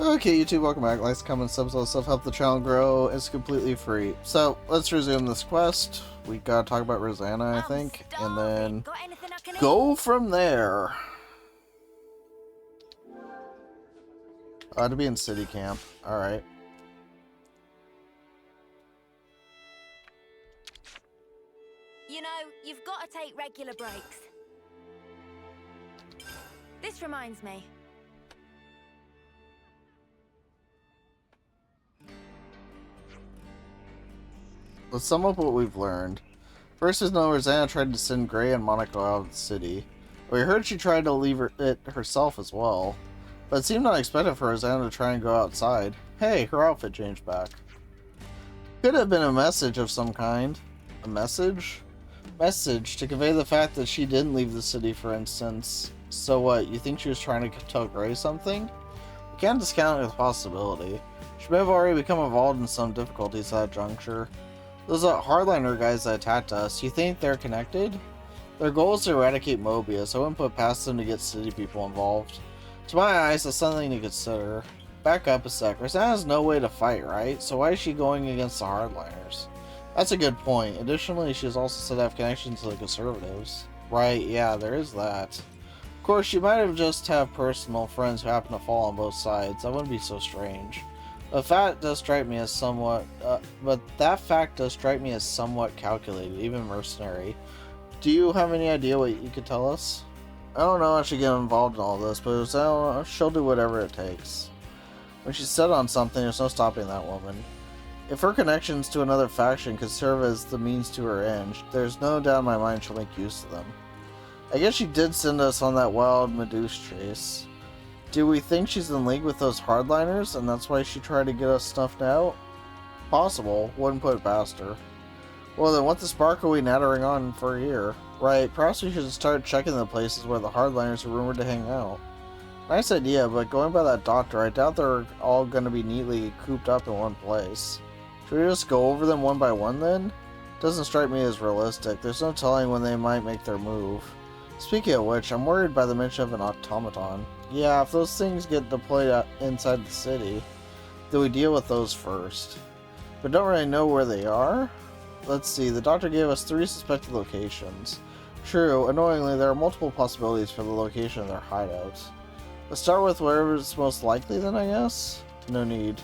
Okay, YouTube, welcome back. Like, comment, subs, all stuff, help the channel grow. It's completely free. So, let's resume this quest. We gotta talk about Rosanna, I think, and then go from there. To be in city camp. Alright. You know, you've got to take regular breaks. This reminds me. Let's sum up what we've learned. First is no, Rosanna tried to send Gray and Monaco out of the city. We heard she tried to leave it herself as well. But it seemed unexpected for Rosanna to try and go outside. Hey, her outfit changed back. Could have been a message of some kind. A message? Message to convey the fact that she didn't leave the city, for instance. So what, you think she was trying to tell Gray something? We can't discount the possibility. She may have already become involved in some difficulties at that juncture. Those hardliner guys that attacked us, you think they're connected? Their goal is to eradicate Mobius. I wouldn't put past them to get city people involved. To my eyes, that's something to consider. Back up a sec. Rosanna has no way to fight, right? So why is she going against the hardliners? That's a good point. Additionally, she has also said to have connections to the conservatives. Right, yeah, there is that. Of course, she might have just have personal friends who happen to fall on both sides. That wouldn't be so strange. But that does strike me as somewhat calculated, even mercenary. Do you have any idea what you could tell us? I don't know how she get involved in all this, but she'll do whatever it takes. When she's set on something, there's no stopping that woman. If her connections to another faction could serve as the means to her end, there's no doubt in my mind she'll make use of them. I guess she did send us on that wild Medusa chase. Do we think she's in league with those hardliners, and that's why she tried to get us snuffed out? Possible. Wouldn't put it past her. Well then, what the spark are we nattering on for here? Right, perhaps we should start checking the places where the hardliners are rumored to hang out. Nice idea, but going by that doctor, I doubt they're all going to be neatly cooped up in one place. Should we just go over them one by one then? Doesn't strike me as realistic. There's no telling when they might make their move. Speaking of which, I'm worried by the mention of an automaton. Yeah, if those things get deployed inside the city, then we deal with those first. But don't really know where they are? Let's see, the doctor gave us 3 suspected locations. True, annoyingly, there are multiple possibilities for the location of their hideouts. Let's start with wherever's most likely then, I guess? No need.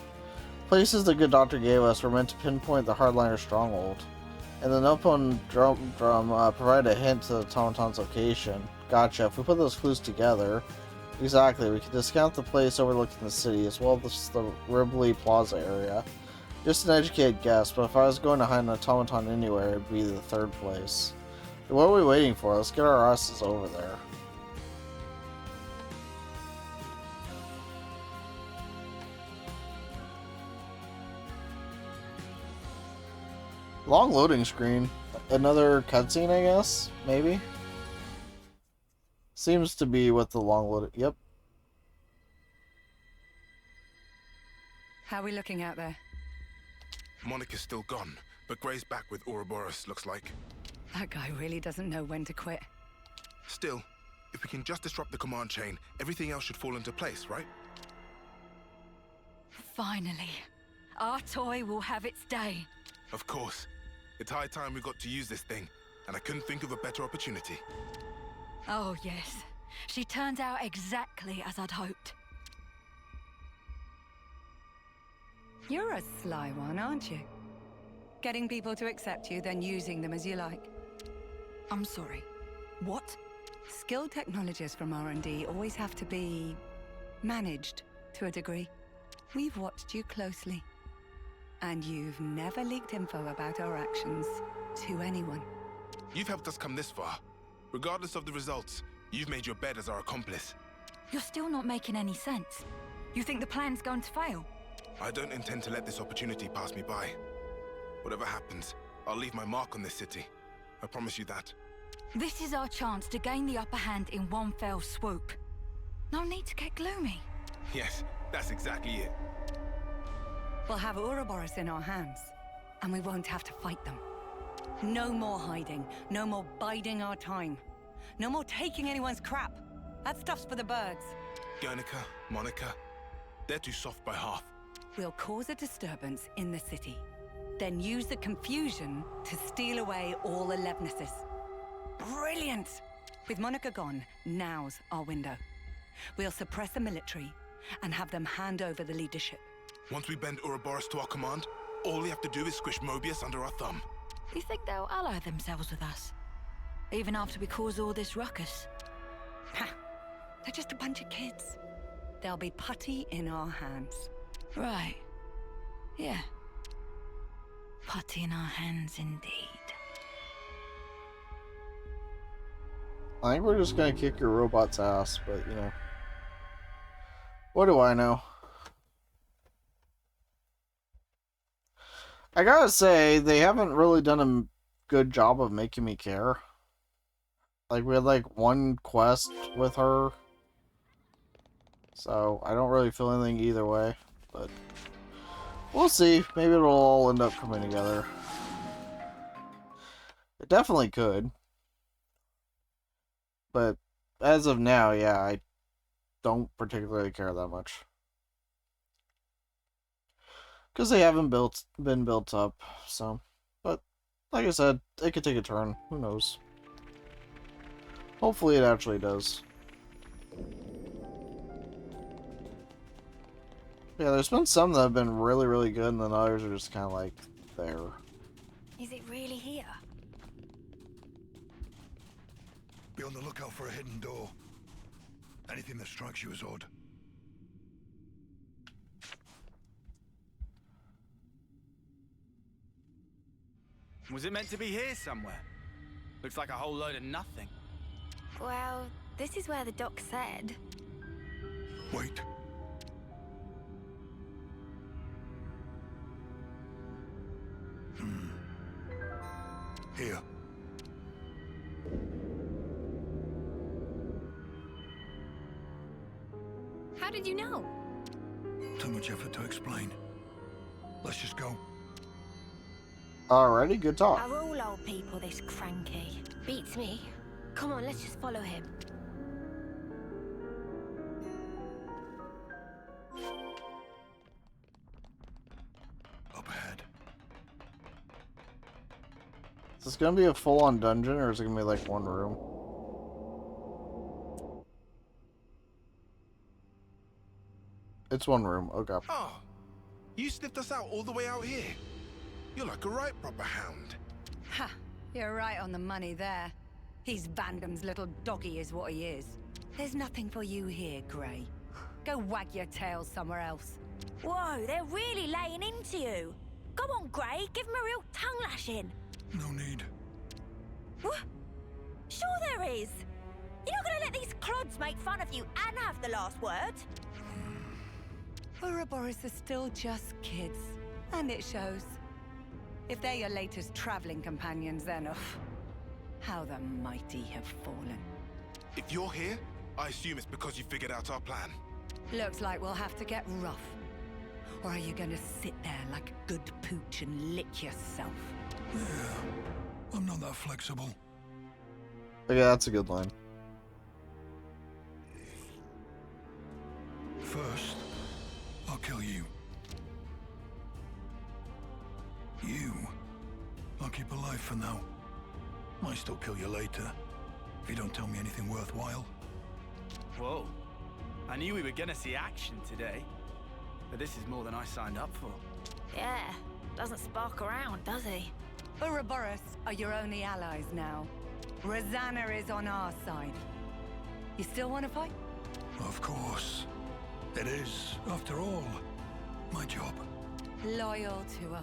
Places the good doctor gave us were meant to pinpoint the hardliner stronghold. And the Nopon drum provided a hint to the automaton's location. Gotcha, if we put those clues together... Exactly, we can discount the place overlooking the city, as well as the Ribley Plaza area. Just an educated guess, but if I was going to hide an automaton anywhere, it'd be the 3rd place. What are we waiting for? Let's get our asses over there. Long loading screen. Another cutscene, I guess? Maybe? Seems to be what the long loading... Yep. How are we looking out there? Monica's still gone, but Gray's back with Ouroboros, looks like. That guy really doesn't know when to quit. Still, if we can just disrupt the command chain, everything else should fall into place, right? Finally. Our toy will have its day. Of course. It's high time we got to use this thing, and I couldn't think of a better opportunity. Oh, yes. She turns out exactly as I'd hoped. You're a sly one, aren't you? Getting people to accept you, then using them as you like. I'm sorry. What? Skilled technologists from R&D always have to be... managed, to a degree. We've watched you closely. And you've never leaked info about our actions to anyone. You've helped us come this far. Regardless of the results, you've made your bed as our accomplice. You're still not making any sense. You think the plan's going to fail? I don't intend to let this opportunity pass me by. Whatever happens, I'll leave my mark on this city. I promise you that. This is our chance to gain the upper hand in one fell swoop. No need to get gloomy. Yes, that's exactly it. We'll have Ouroboros in our hands, and we won't have to fight them. No more hiding, no more biding our time. No more taking anyone's crap. That stuff's for the birds. Guernica, Monica, They're too soft by half. We'll cause a disturbance in the city, then use the confusion to steal away all the Levnesses. Brilliant! With Monica gone, now's our window. We'll suppress the military and have them hand over the leadership. Once we bend Ouroboros to our command, all we have to do is squish Mobius under our thumb. You think they'll ally themselves with us? Even after we cause all this ruckus? Ha! They're just a bunch of kids. They'll be putty in our hands. Right. Yeah. Putty in our hands indeed. I think we're just gonna kick your robot's ass, but you know. What do I know? I gotta say, they haven't really done a good job of making me care. Like, we had like one quest with her. So, I don't really feel anything either way. But, we'll see. Maybe it'll all end up coming together. It definitely could. But, as of now, yeah, I don't particularly care that much. Because they haven't been built up, so. But, like I said, it could take a turn. Who knows? Hopefully it actually does. Yeah, there's been some that have been really, really good, and then others are just kind of like, there. Is it really here? Be on the lookout for a hidden door. Anything that strikes you as odd. Was it meant to be here somewhere? Looks like a whole load of nothing. Well, this is where the doc said. Wait. Here. How did you know? Too much effort to explain. Let's just go. Alrighty, good talk. Are all old people this cranky? Beats me. Come on, let's just follow him. Up ahead. Is this gonna be a full-on dungeon, or is it gonna be like one room? It's one room, okay. Oh, you sniffed us out all the way out here. You're like a right proper hound. Ha! You're right on the money there. He's Vandam's little doggy is what he is. There's nothing for you here, Grey. Go wag your tail somewhere else. Whoa, they're really laying into you. Go on, Grey, give him a real tongue lashing. No need. What? Sure there is. You're not gonna let these clods make fun of you and have the last word? Ouroboros are still just kids, and it shows. If they're your latest traveling companions, then how the mighty have fallen. If you're here, I assume it's because you figured out our plan. Looks like we'll have to get rough. Or are you gonna sit there like a good pooch and lick yourself? Yeah, I'm not that flexible. Yeah, that's a good line. First, I'll kill you. You, I'll keep alive for now. Might still kill you later, if you don't tell me anything worthwhile. Whoa. I knew we were gonna see action today. But this is more than I signed up for. Yeah, doesn't spark around, does he? Ouroboros are your only allies now. Rosanna is on our side. You still want to fight? Of course. It is, after all, my job. Loyal to a fault.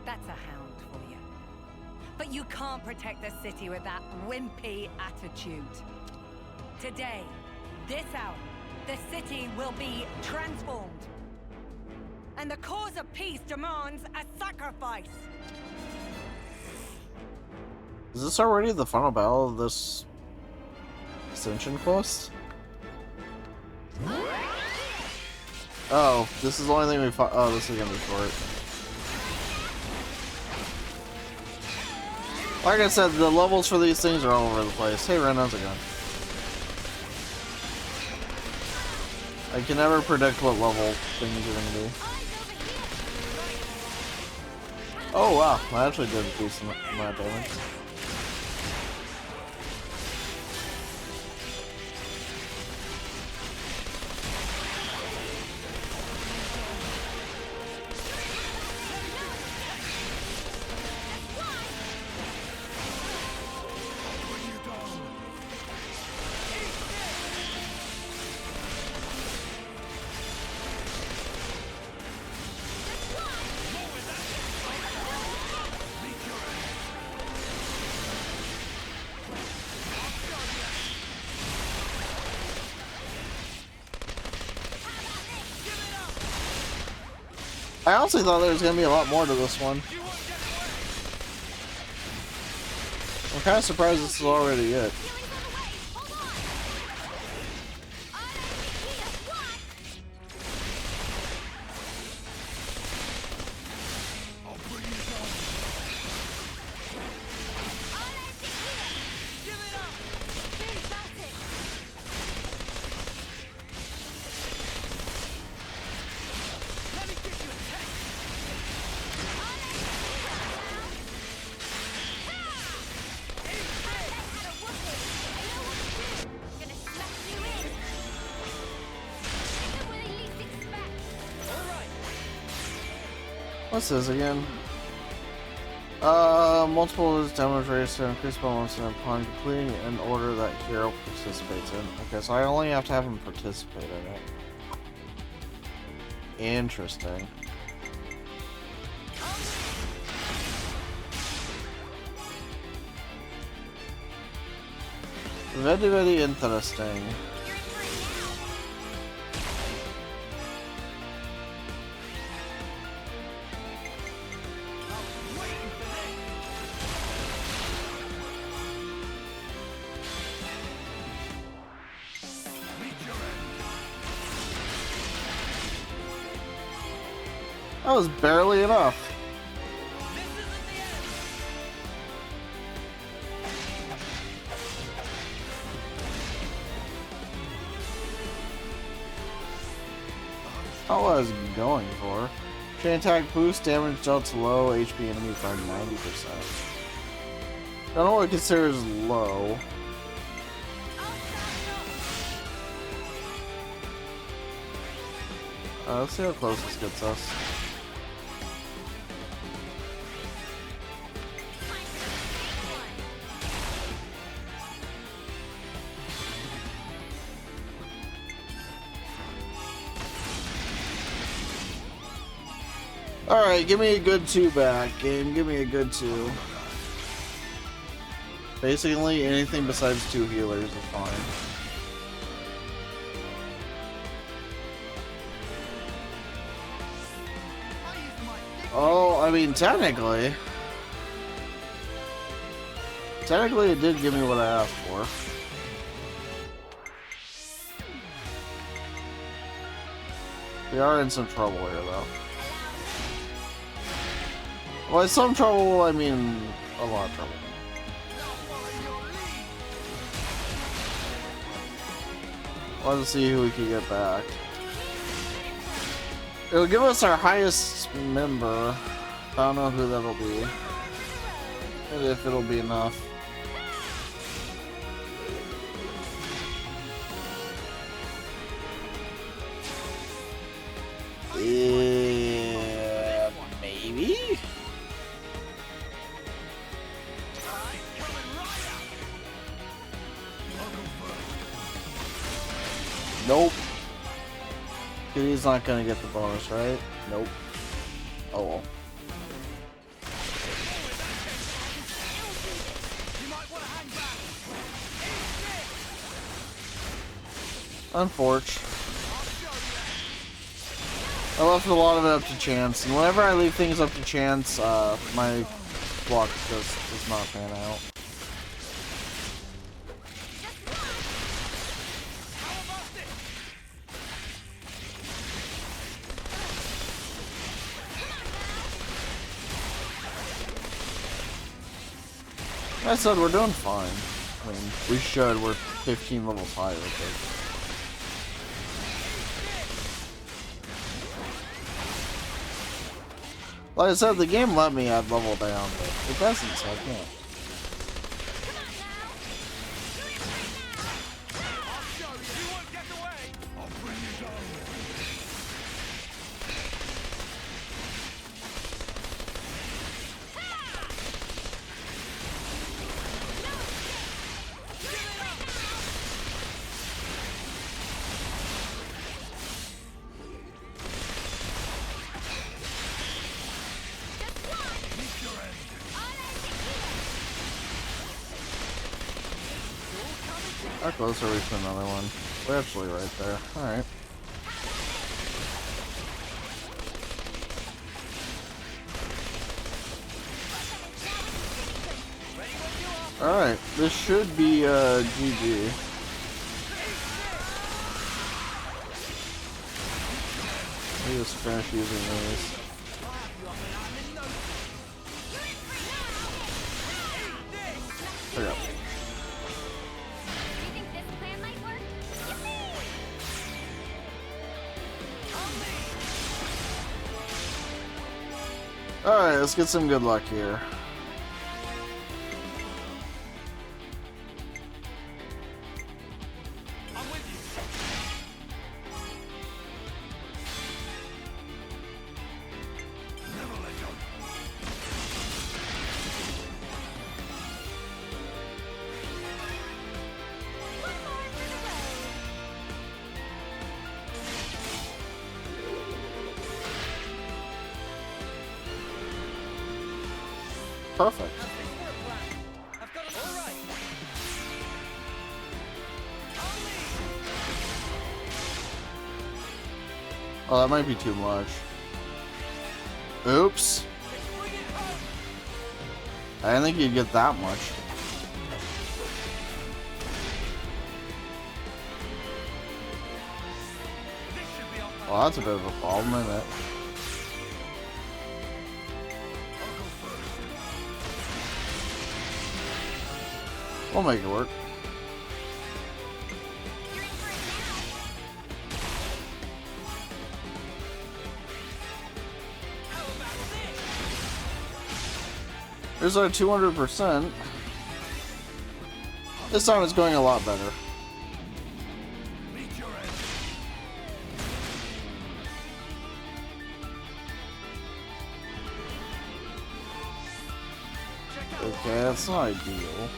That's a hound for you. But you can't protect the city with that wimpy attitude. Today, this hour, the city will be transformed. And the cause of peace demands a sacrifice. Is this already the final battle of this Ascension quest? Oh, this is the only thing we fought. Oh, this is gonna be short. Like I said, the levels for these things are all over the place. Hey Ren, how's it going? I can never predict what level things are gonna be. Oh wow, I actually did a decent amount of damage. I honestly thought there was gonna be a lot more to this one. I'm kind of surprised this is already it. What's this again? Multiple damage rates to increase bonus and upon completing an order that hero participates in. Okay, so I only have to have him participate in it. Interesting. Very, very interesting. That was barely enough. How was I going for? Chain attack boost, damage dealt to low HP enemy by 90%. I don't know what it considers low. Let's see how close this gets us. Alright, give me a good 2 back, game. Give me a good 2. Basically, anything besides 2 healers is fine. Oh, I mean, technically it did give me what I asked for. We are in some trouble here, though. Well, some trouble, I mean a lot of trouble. Let's see who we can get back. It'll give us our highest member. I don't know who that'll be. And if it'll be enough. Yeah, maybe? Nope. He's not gonna get the bonus, right? Nope. Oh well. Unfortunate. I left a lot of it up to chance, and whenever I leave things up to chance, my block just does not pan out. Like I said, we're doing fine. I mean, we should. We're 15 levels higher, but... Like I said, the game let me add level down, but it doesn't, so I can't. How close are we to another one? We're actually right there. Alright. Alright, this should be GG. Let me just finish using these. There we go. Alright, let's get some good luck here. Perfect. Oh, that might be too much. Oops. I didn't think you'd get that much. Well, that's a bit of a problem, isn't it? We'll make it work. Here's our 200%. This time it's going a lot better. Okay, that's not ideal.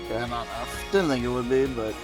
Yeah, not enough. Didn't think it would be, but...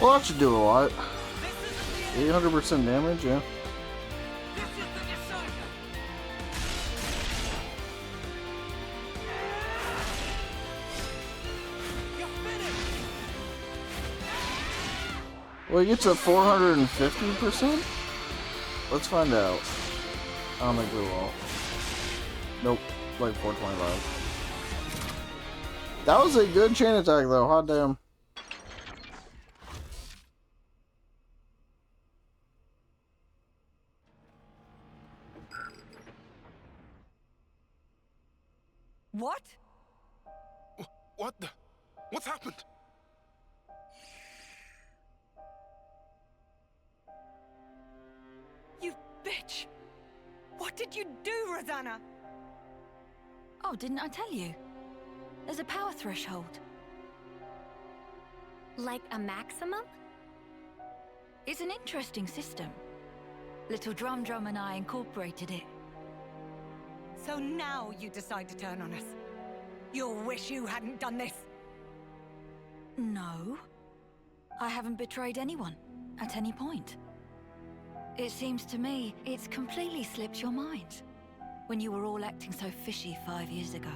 Well, that should do a lot. 800% damage, yeah. Well, it gets to 450%? Let's find out. I don't think we will. Nope, like 425. That was a good chain attack, though. Hot damn. What? What the? What's happened? You bitch! What did you do, Rosanna? Oh, didn't I tell you? There's a power threshold. Like a maximum? It's an interesting system. Little Drum and I incorporated it. So now you decide to turn on us. You'll wish you hadn't done this. No. I haven't betrayed anyone, at any point. It seems to me it's completely slipped your mind, when you were all acting so fishy 5 years ago.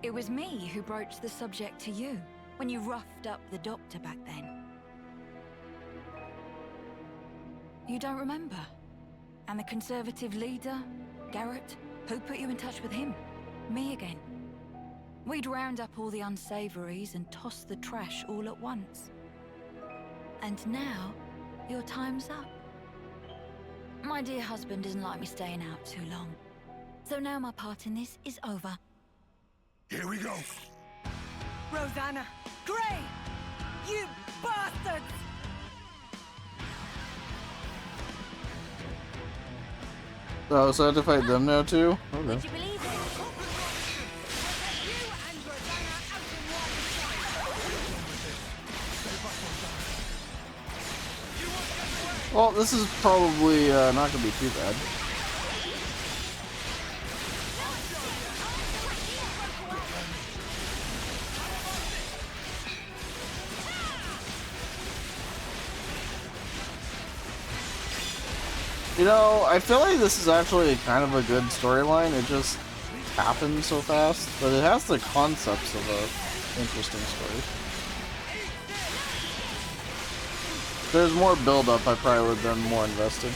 It was me who broached the subject to you, when you roughed up the doctor back then. You don't remember? And the Conservative leader, Garrett, who put you in touch with him? Me again. We'd round up all the unsavories and toss the trash all at once. And now, your time's up. My dear husband doesn't like me staying out too long. So now my part in this is over. Here we go. Rosanna! Gray! You bastards! Oh, so I have to fight them now too? Okay. Would you believe it? Well, this is probably not gonna be too bad. You know, I feel like this is actually kind of a good storyline. It just happens so fast, but it has the concepts of a interesting story. If there's more build-up, I probably would have been more invested.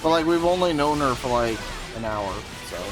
But like, we've only known her for like an hour, so.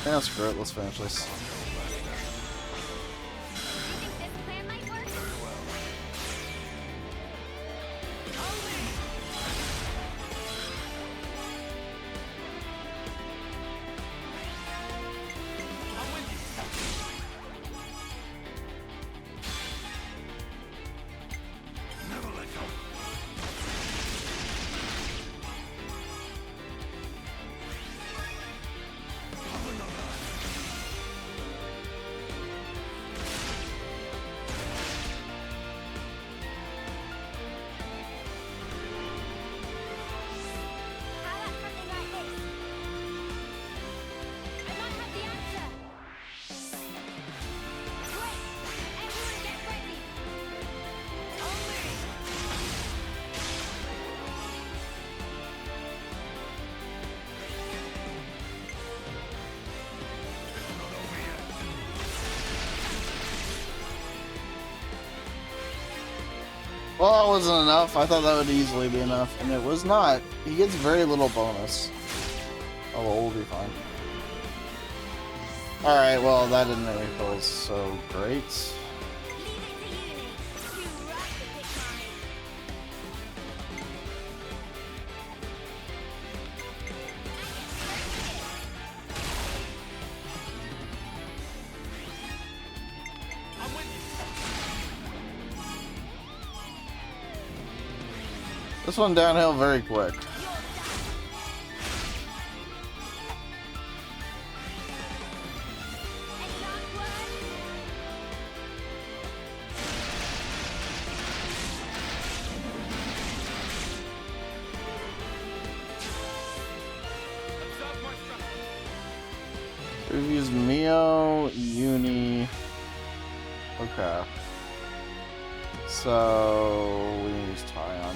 Yeah, screw it, let's finish this. Well, that wasn't enough. I thought that would easily be enough, and it was not. He gets very little bonus. Oh, well, we'll be fine. Alright, well, that didn't make me feel so great. This one downhill very quick. We've used Mio, Uni. Okay. So we need to use Tyon.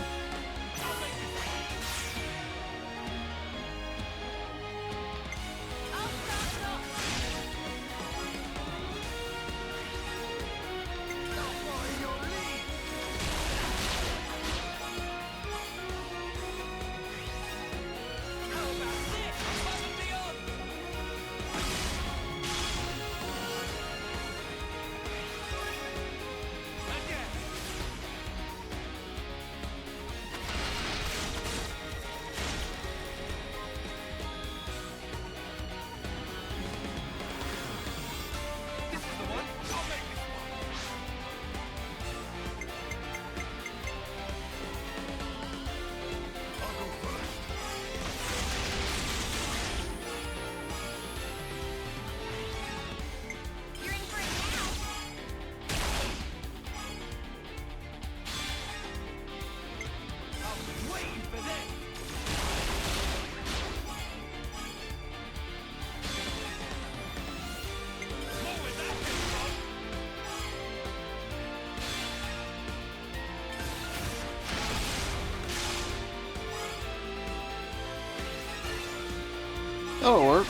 That'll work.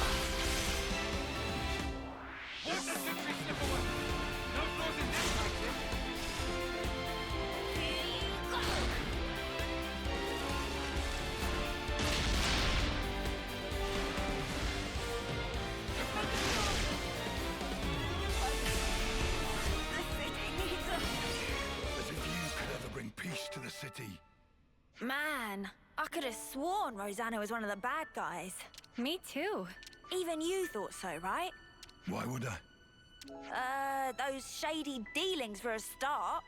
As if you could ever bring peace to the city. Man, I could have sworn Rosanna was one of the bad guys. Me too. Even you thought so, right? Why would I? Those shady dealings for a start.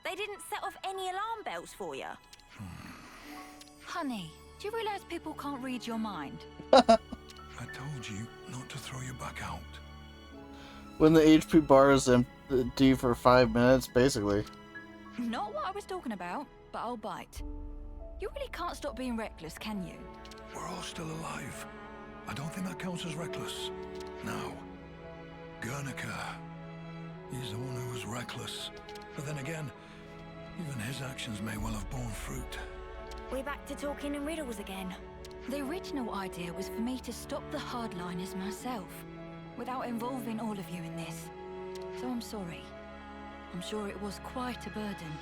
They didn't set off any alarm bells for you. Honey, do you realize people can't read your mind? I told you not to throw your back out. When the HP bar is empty for 5 minutes, basically. Not what I was talking about, but I'll bite. You really can't stop being reckless, can you? We're all still alive. I don't think that counts as reckless. Now, Guernica. He's the one who was reckless. But then again, even his actions may well have borne fruit. We're back to talking in riddles again. The original idea was for me to stop the hardliners myself, without involving all of you in this. So I'm sorry. I'm sure it was quite a burden.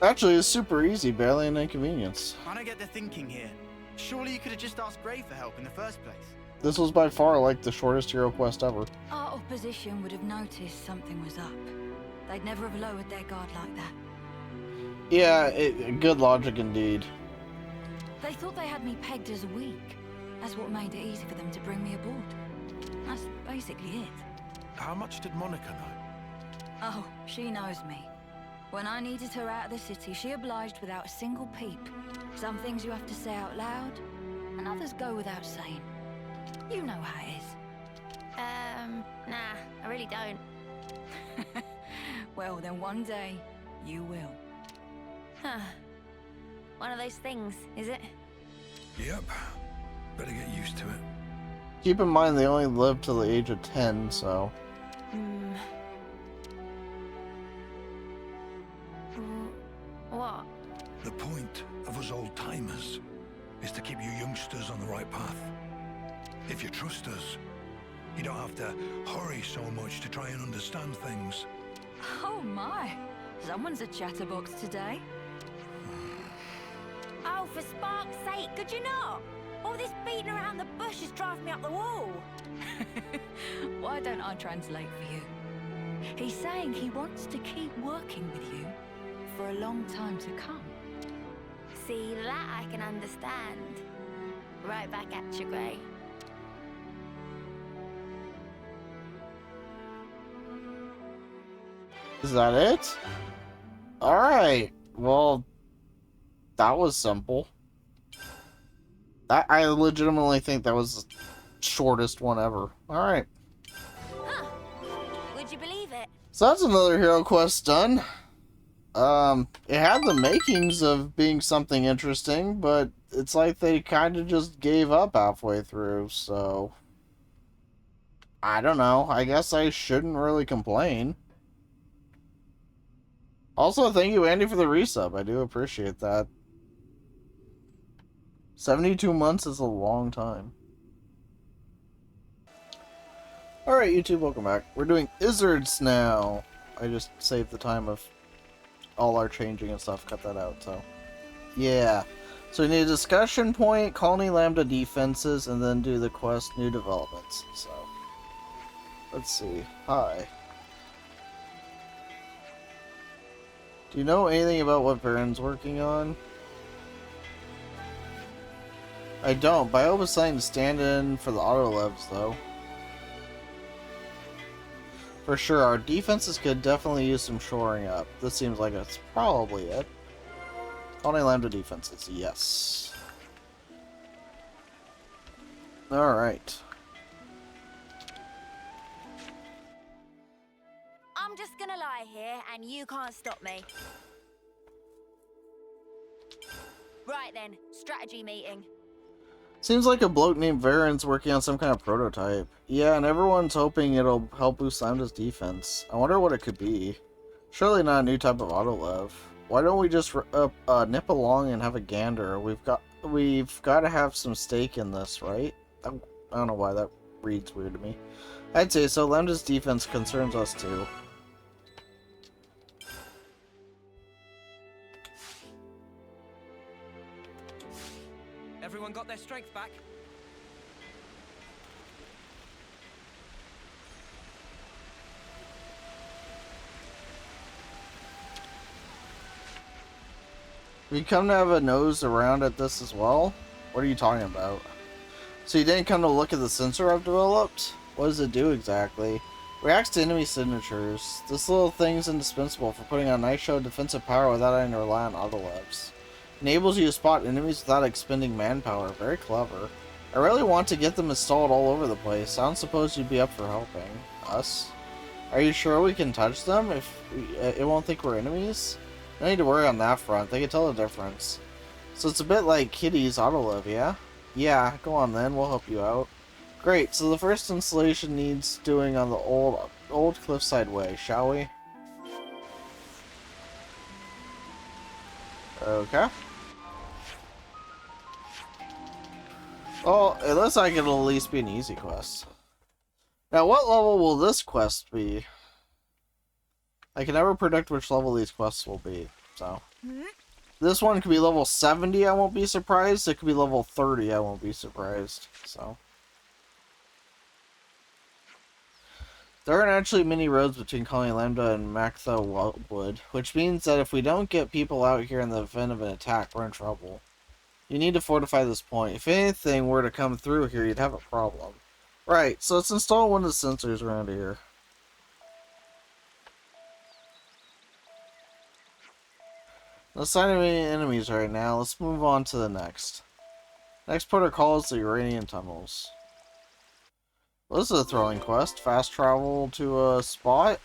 Actually, it's super easy, barely an inconvenience. I don't get the thinking here. Surely you could have just asked Gray for help in the first place. This was by far like the shortest hero quest ever. Our opposition would have noticed something was up. They'd never have lowered their guard like that. Yeah, good logic indeed. They thought they had me pegged as weak. That's what made it easy for them to bring me aboard. That's basically it. How much did Monica know? Oh, she knows me. When I needed her out of the city, she obliged without a single peep. Some things you have to say out loud, and others go without saying. You know how it is. Nah, I really don't. Well, then one day, you will. Huh. One of those things, is it? Yep. Better get used to it. Keep in mind they only live till the age of 10, so... What? The point of us old-timers is to keep you youngsters on the right path. If you trust us, you don't have to hurry so much to try and understand things. Oh my! Someone's a chatterbox today. Oh, for spark's sake, could you not? All this beating around the bush is driving me up the wall. Why don't I translate for you? He's saying he wants to keep working with you for a long time to come. See, that I can understand. Right back at you, Gray. Is that it? Alright, well, that was simple. I legitimately think that was the shortest one ever. Alright. Huh. Would you believe it? So that's another hero quest done. It had the makings of being something interesting, but it's like they kind of just gave up halfway through, so... I don't know. I guess I shouldn't really complain. Also, thank you, Andy, for the resub. I do appreciate that. 72 months is a long time. Alright, YouTube, welcome back. We're doing Izzards now. I just saved the time of all our changing and stuff. Cut that out, so... Yeah. So we need a discussion point, Colony Lambda defenses, and then do the quest new developments. So... Let's see. Hi. Do you know anything about what Varen's working on? I don't, but I hope it's something to stand in for the auto-levs, though. For sure, our defenses could definitely use some shoring up. This seems like it's probably it. Colony Lambda defenses, yes. Alright. I'm just gonna lie here, and you can't stop me. Right then, strategy meeting. Seems like a bloke named Varen's working on some kind of prototype. Yeah, and everyone's hoping it'll help boost Lambda's defense. I wonder what it could be. Surely not a new type of auto-lev. Why don't we just nip along and have a gander? We've got to have some stake in this, right? I don't know why that reads weird to me. I'd say so. Lambda's defense concerns us too. Everyone got their strength back? We come to have a nose around at this as well? What are you talking about? So you didn't come to look at the sensor I've developed? What does it do exactly? Reacts to enemy signatures. This little thing is indispensable for putting on a nice show of defensive power without having to rely on auto-levs. Enables you to spot enemies without expending manpower. Very clever. I really want to get them installed all over the place. I don't suppose you'd be up for helping us. Are you sure we can touch them? It won't think we're enemies? No need to worry on that front. They can tell the difference. So it's a bit like Kitty's autolev, yeah? Yeah, go on then. We'll help you out. Great. So the first installation needs doing on the old cliffside way, shall we? Okay. Oh, it looks like it'll at least be an easy quest. Now, what level will this quest be? I can never predict which level these quests will be, so... This one could be level 70, I won't be surprised. It could be level 30, I won't be surprised, so... There aren't actually many roads between Colony Lambda and Mactha Wood, which means that if we don't get people out here in the event of an attack, we're in trouble. You need to fortify this point. If anything were to come through here, you'd have a problem. Right, so let's install one of the sensors around here. Let's not have any enemies right now. Let's move on to the next. Next protocol is the Uranian tunnels. Well, this is a thrilling quest. Fast travel to a spot.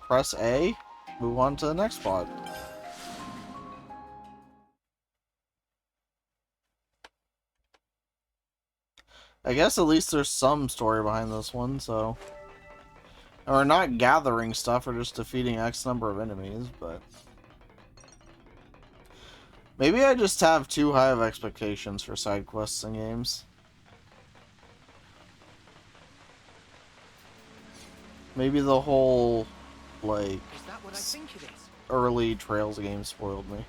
Press A. Move on to the next spot. I guess at least there's some story behind this one, so... And we're not gathering stuff, we're just defeating X number of enemies, but... Maybe I just have too high of expectations for side quests and games. Maybe the whole, like, early Trails game spoiled me.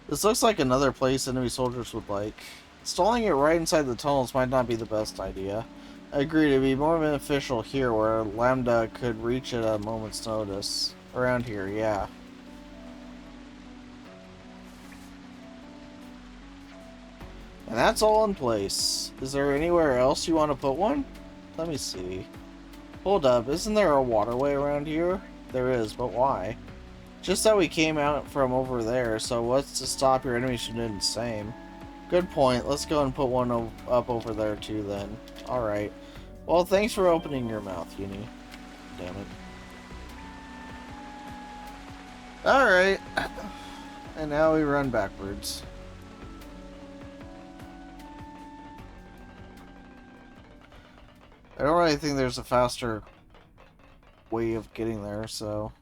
This looks like another place enemy soldiers would like. Installing it right inside the tunnels might not be the best idea. I agree, it'd be more beneficial here where Lambda could reach at a moment's notice. Around here, yeah. And that's all in place. Is there anywhere else you want to put one? Let me see. Hold up, isn't there a waterway around here? There is, but why? Just that we came out from over there, so what's to stop your enemies from doing the same? Good point. Let's go and put one up over there too then. Alright. Well, thanks for opening your mouth, Uni. Damn it. Alright. And now we run backwards. I don't really think there's a faster way of getting there, so...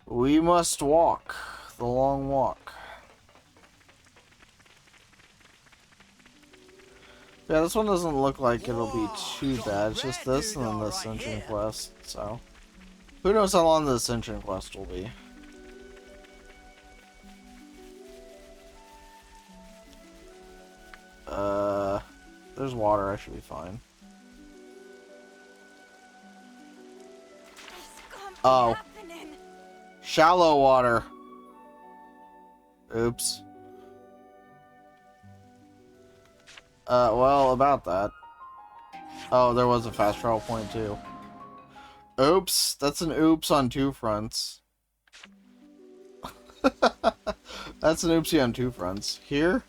we must walk. The long walk. Yeah, this one doesn't look like it'll be too bad. It's just this and then the Ascension Quest, so... who knows how long the Ascension Quest will be. There's water, I should be fine. Oh. Shallow water. Oops. Well, about that. Oh, there was a fast travel point too. Oops. That's an oops on two fronts. That's an oopsie on two fronts. Here?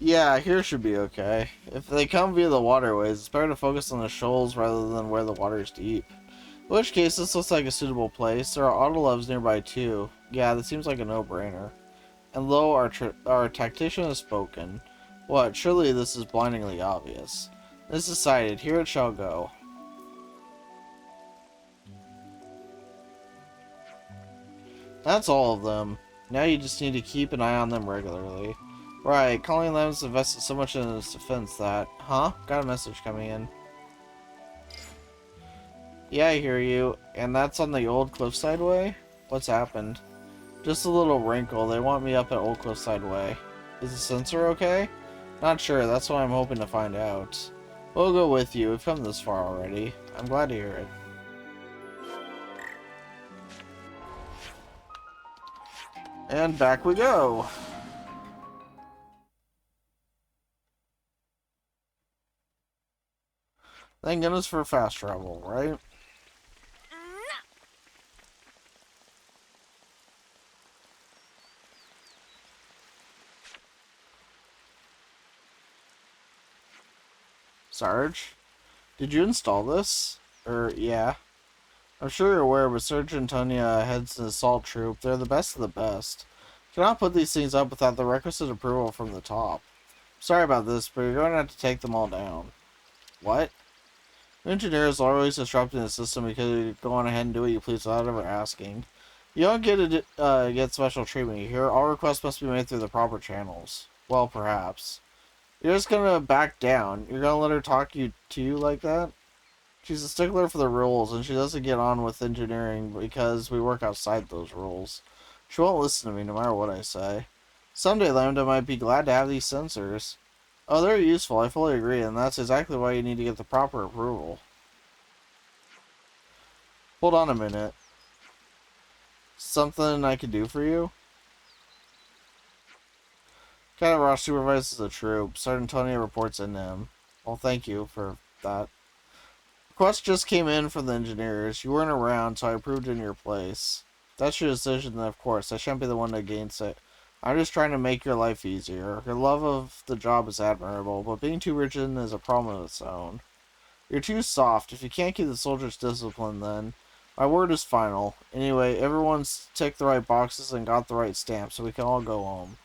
Yeah, here should be okay. If they come via the waterways, it's better to focus on the shoals rather than where the water is deep. In which case, this looks like a suitable place. There are autoloves nearby too. Yeah, that seems like a no-brainer. And lo, our tactician has spoken. What? Surely this is blindingly obvious. This is decided. Here it shall go. That's all of them. Now you just need to keep an eye on them regularly. Right, Colleen Lem's invested so much in his defense that... huh? Got a message coming in. Yeah, I hear you. And that's on the old Cliffside Way? What's happened? Just a little wrinkle. They want me up at Old Cliffside Way. Is the sensor okay? Not sure. That's what I'm hoping to find out. We'll go with you. We've come this far already. I'm glad to hear it. And back we go. Thank goodness for fast travel, right? Sarge? Did you install this? Yeah. I'm sure you're aware, but Serge Antonia heads an assault troop. They're the best of the best. Cannot put these things up without the requisite approval from the top. Sorry about this, but you're going to have to take them all down. What? Engineers are always disrupting the system because you go on ahead and do what you please without ever asking. You don't get special treatment here. All requests must be made through the proper channels. Well, perhaps. You're just gonna back down. You're gonna let her talk to you like that? She's a stickler for the rules, and she doesn't get on with engineering because we work outside those rules. She won't listen to me no matter what I say. Someday Lambda might be glad to have these sensors. Oh, they're useful, I fully agree, and that's exactly why you need to get the proper approval. Hold on a minute. Something I could do for you? Cadet Ross supervises the troop. Sergeant Tony reports into him. Well, thank you for that. Request just came in from the engineers. You weren't around, so I approved in your place. If that's your decision, then of course, I shan't be the one to gainsay. I'm just trying to make your life easier. Your love of the job is admirable, but being too rigid is a problem of its own. You're too soft. If you can't keep the soldiers disciplined, then my word is final. Anyway, everyone's ticked the right boxes and got the right stamp, so we can all go home.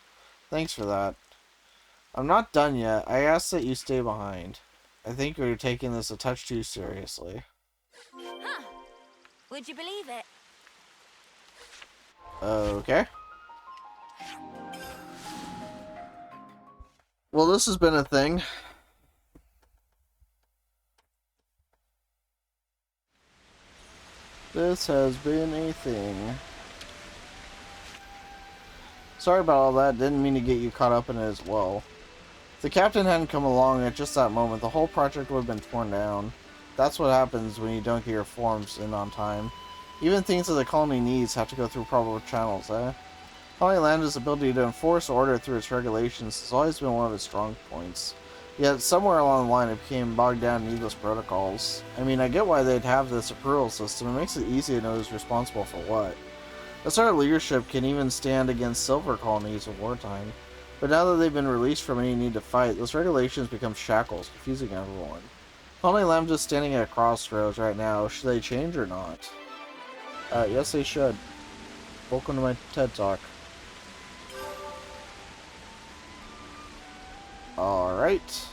Thanks for that. I'm not done yet. I ask that you stay behind. I think you're taking this a touch too seriously. Huh. Would you believe it? Okay. Well, this has been a thing. This has been a thing. Sorry about all that. Didn't mean to get you caught up in it as well. If the captain hadn't come along at just that moment, the whole project would have been torn down. That's what happens when you don't get your forms in on time. Even things that the colony needs have to go through proper channels, eh? Colony Lambda's ability to enforce order through its regulations has always been one of its strong points. Yet somewhere along the line it became bogged down in needless protocols. I mean, I get why they'd have this approval system. It makes it easy to know who's responsible for what. A sort of leadership can even stand against silver colonies in wartime. But now that they've been released from any need to fight, those regulations become shackles, confusing everyone. Colony Lamb's just standing at a crossroads right now. Should they change or not? Yes they should. Welcome to my TED Talk. Alright.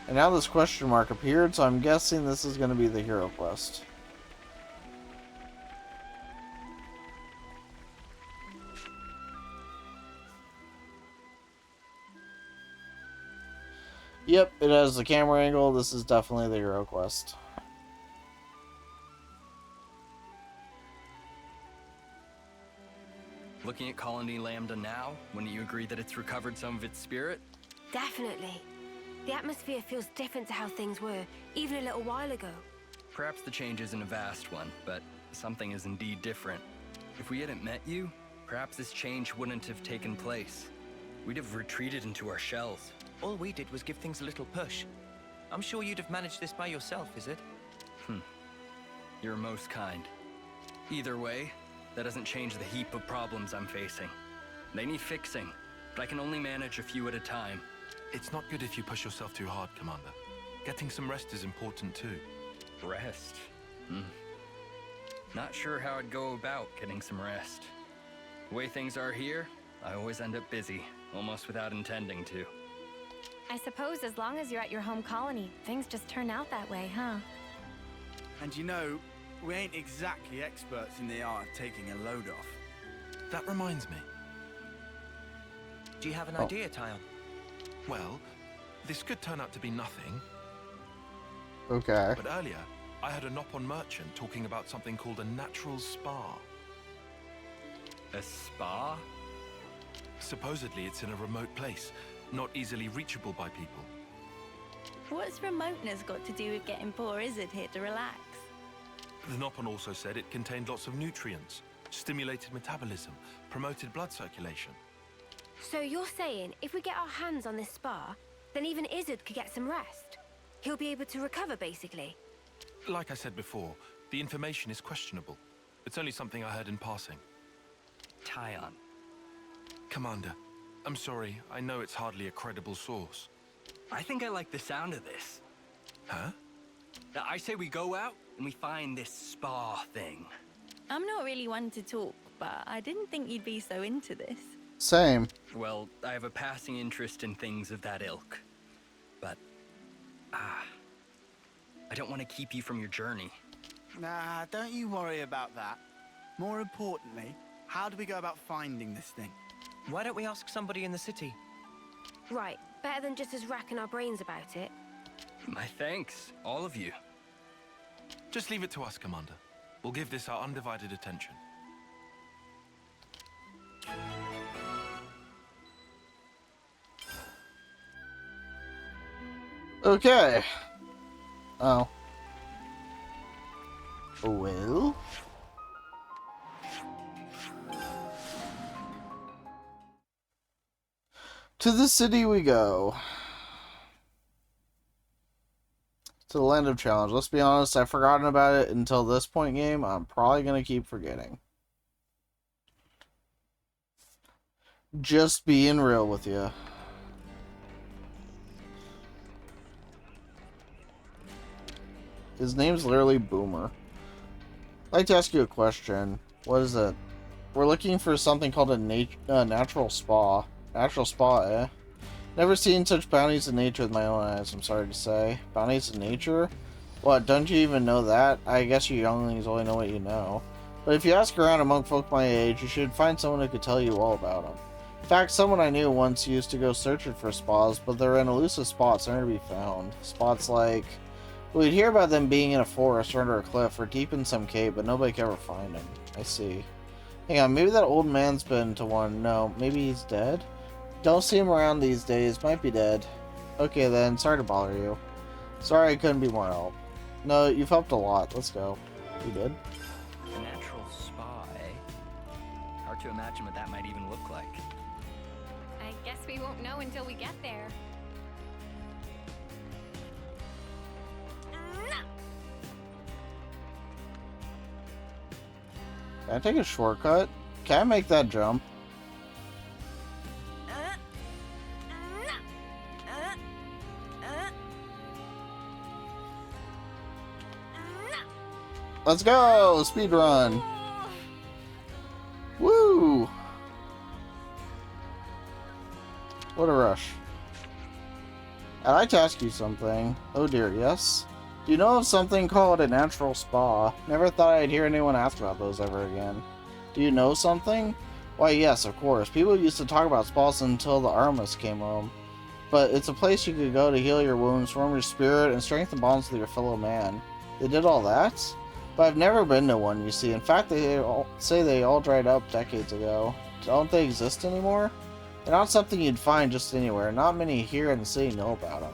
And now this question mark appeared, so I'm guessing this is going to be the hero quest. Yep, it has the camera angle. This is definitely the hero quest. Looking at Colony Lambda now, wouldn't you agree that it's recovered some of its spirit? Definitely. The atmosphere feels different to how things were, even a little while ago. Perhaps the change isn't a vast one, but something is indeed different. If we hadn't met you, perhaps this change wouldn't have taken place. We'd have retreated into our shells. All we did was give things a little push. I'm sure you'd have managed this by yourself, is it? You're most kind. Either way, that doesn't change the heap of problems I'm facing. They need fixing, but I can only manage a few at a time. It's not good if you push yourself too hard, Commander. Getting some rest is important too. Rest? Not sure how I'd go about getting some rest. The way things are here, I always end up busy, almost without intending to. I suppose as long as you're at your home colony, things just turn out that way, huh? And you know, we ain't exactly experts in the art of taking a load off. That reminds me. Do you have an idea, Tyon? Well, this could turn out to be nothing. Okay. But earlier, I had a Nopon merchant talking about something called a natural spa. A spa? Supposedly it's in a remote place, not easily reachable by people. What's remoteness got to do with getting poor Izzard here to relax? The Nopon also said it contained lots of nutrients, stimulated metabolism, promoted blood circulation. So you're saying if we get our hands on this spa, then even Izzard could get some rest? He'll be able to recover, basically? Like I said before, the information is questionable. It's only something I heard in passing. Tyon. Commander, I'm sorry, I know it's hardly a credible source. I think I like the sound of this. Huh? I say we go out and we find this spa thing. I'm not really one to talk, but I didn't think you'd be so into this. Same. Well, I have a passing interest in things of that ilk. But, I don't want to keep you from your journey. Nah, don't you worry about that. More importantly, how do we go about finding this thing? Why don't we ask somebody in the city? Right, better than just us racking our brains about it. My thanks, all of you. Just leave it to us, Commander. We'll give this our undivided attention. Okay. Oh. Well. To the city we go. To the land of challenge. Let's be honest, I've forgotten about it until this point game. I'm probably going to keep forgetting. Just being real with you. His name's literally Boomer. I'd like to ask you a question. What is it? We're looking for something called a natural spa. Natural spa, eh? Never seen such bounties in nature with my own eyes, I'm sorry to say. Bounties in nature? What, don't you even know that? I guess you younglings only know what you know. But if you ask around among folk my age, you should find someone who could tell you all about them. In fact, someone I knew once used to go searching for spas, but they're in elusive spots, never to be found. Spots like... we'd hear about them being in a forest or under a cliff or deep in some cave, but nobody could ever find them. I see. Hang on, maybe that old man's been to one. No, maybe he's dead? Don't see him around these days. Might be dead. Okay then, sorry to bother you. Sorry I couldn't be more help. No, you've helped a lot. Let's go. You did? A natural spa, eh? Hard to imagine what that might even look like. I guess we won't know until we get there. Can I take a shortcut? Can I make that jump? Let's go! Speed run! Woo! What a rush. I'd like to ask you something. Oh dear, yes? Do you know of something called a natural spa? Never thought I'd hear anyone ask about those ever again. Do you know something? Why, yes, of course. People used to talk about spas until the Armas came home. But it's a place you could go to heal your wounds, warm your spirit, and strengthen bonds with your fellow man. They did all that? But I've never been to one, you see. In fact, they all say they all dried up decades ago. Don't they exist anymore? They're not something you'd find just anywhere. Not many here in the city know about them.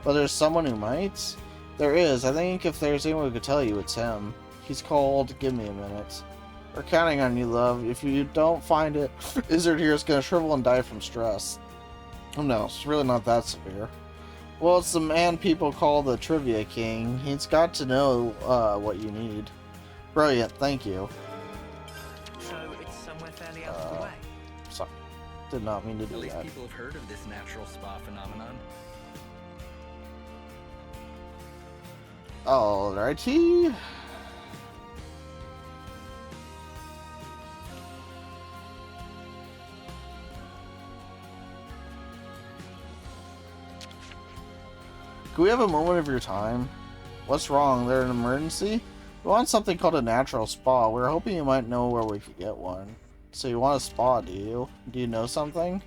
But there's someone who might? There is. I think if there's anyone who could tell you, it's him. He's called... Give me a minute. We're counting on you, love. If you don't find it, Izzard here is going to shrivel and die from stress. Oh no, it's really not that severe. Well, it's the man people call the Trivia King. He's got to know what you need. Brilliant, thank you. So it's somewhere fairly out of the way. Sorry. Did not mean to do At least that. people have heard of this natural spa phenomenon. Alrighty. Can we have a moment of your time? What's wrong? There an emergency? We want something called a natural spa. We were hoping you might know where we could get one. So you want a spa, do you? Do you know something?